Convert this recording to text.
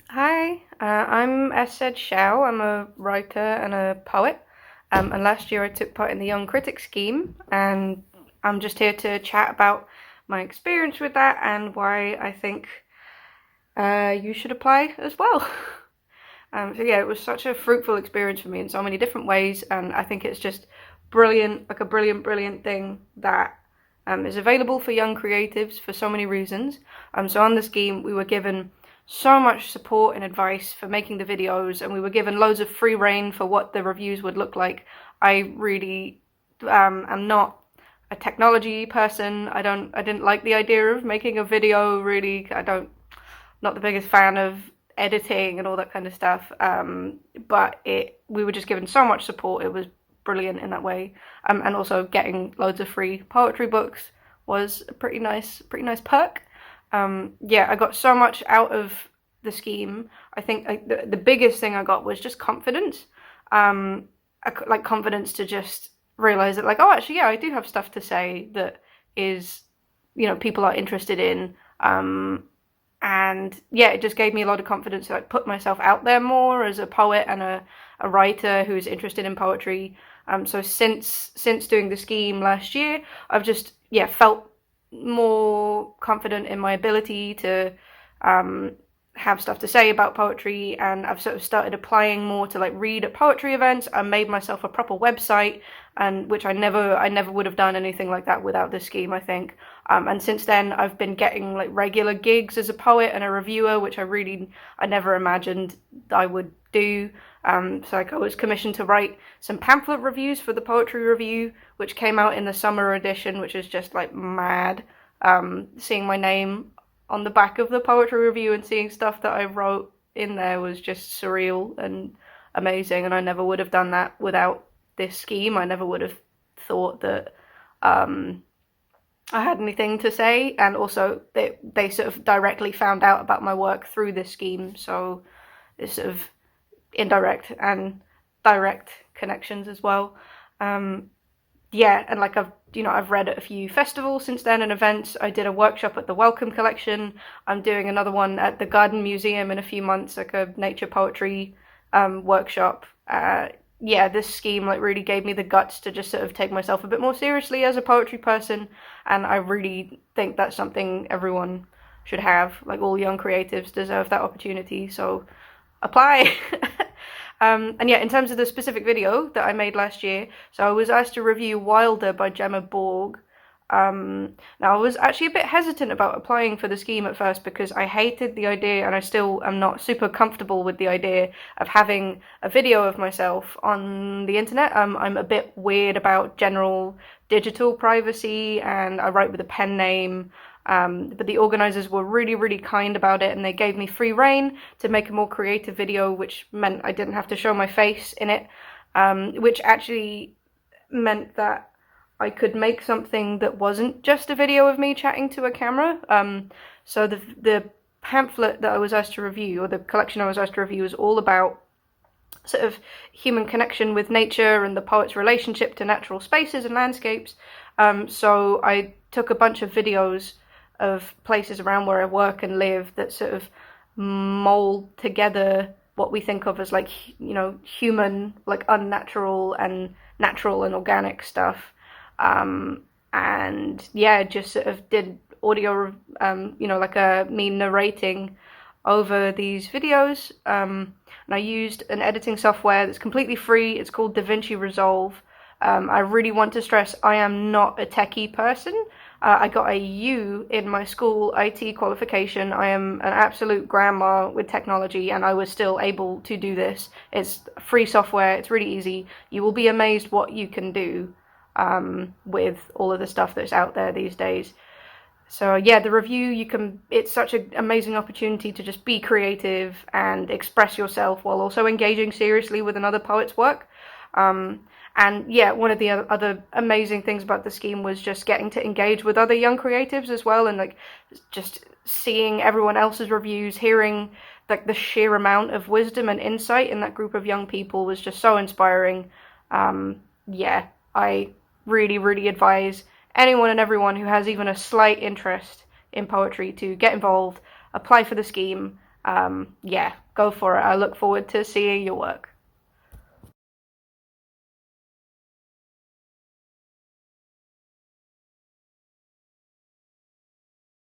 Hi, I'm as said Shao. I'm a writer and a poet. And last year I took part in the Young Critic scheme, and I'm just here to chat about my experience with that and why I think you should apply as well. So yeah, it was such a fruitful experience for me in so many different ways, and I think it's just brilliant, like a brilliant, brilliant thing that is available for young creatives for so many reasons. So on the scheme, we were given so much support and advice for making the videos, and we were given loads of free reign for what the reviews would look like. I really am not a technology person. I didn't like the idea of making a video. Really, not the biggest fan of editing and all that kind of stuff. But we were just given so much support. It was brilliant in that way. And also getting loads of free poetry books was a pretty nice perk. Yeah, I got so much out of the scheme. I think the biggest thing I got was just confidence. Like confidence to just realize that, like, oh, actually, yeah, I do have stuff to say that is, people are interested in. And yeah, it just gave me a lot of confidence to like put myself out there more as a poet and a writer who's interested in poetry. So since doing the scheme last year, I've just felt more confident in my ability to have stuff to say about poetry, and I've sort of started applying more to like read at poetry events. I made myself a proper website, and which I never would have done anything like that without this scheme, I think. And since then, I've been getting like regular gigs as a poet and a reviewer, which I never imagined I would do. So like I was commissioned to write some pamphlet reviews for the Poetry Review, which came out in the summer edition, which is just like mad. Seeing my name on the back of the Poetry Review and seeing stuff that I wrote in there was just surreal and amazing, and I never would have done that without this scheme. I never would have thought that I had anything to say, and also they sort of directly found out about my work through this scheme, so it's sort of indirect and direct connections as well. Yeah, and like I've read at a few festivals since then and events. I did a workshop at the Welcome Collection. I'm doing another one at the Garden Museum in a few months, like a nature poetry workshop. Yeah, this scheme like really gave me the guts to just sort of take myself a bit more seriously as a poetry person, and I really think that's something everyone should have. Like all young creatives deserve that opportunity, so apply. And yeah, in terms of the specific video that I made last year, so I was asked to review Wilder by Gemma Borg. Now, I was actually a bit hesitant about applying for the scheme at first because I hated the idea, and I still am not super comfortable with the idea of having a video of myself on the internet. I'm a bit weird about general digital privacy, and I write with a pen name. But the organizers were really, really kind about it, and they gave me free reign to make a more creative video, which meant I didn't have to show my face in it, which actually meant that I could make something that wasn't just a video of me chatting to a camera. So the pamphlet that I was asked to review, or the collection I was asked to review, was all about sort of human connection with nature and the poet's relationship to natural spaces and landscapes. So I took a bunch of videos of places around where I work and live that sort of mold together what we think of as like, human, like unnatural and natural and organic stuff. And yeah, just sort of did audio, like me narrating over these videos. And I used an editing software that's completely free. It's called DaVinci Resolve. I really want to stress I am not a techie person. I got a U in my school IT qualification. I am an absolute grandma with technology, and I was still able to do this. It's free software. It's really easy. You will be amazed what you can do with all of the stuff that's out there these days. So yeah, the review, it's such an amazing opportunity to just be creative and express yourself while also engaging seriously with another poet's work. And yeah, one of the other amazing things about the scheme was just getting to engage with other young creatives as well, and like just seeing everyone else's reviews, hearing like the sheer amount of wisdom and insight in that group of young people was just so inspiring. Yeah, I really, really advise anyone and everyone who has even a slight interest in poetry to get involved, apply for the scheme, Yeah, go for it. I look forward to seeing your work.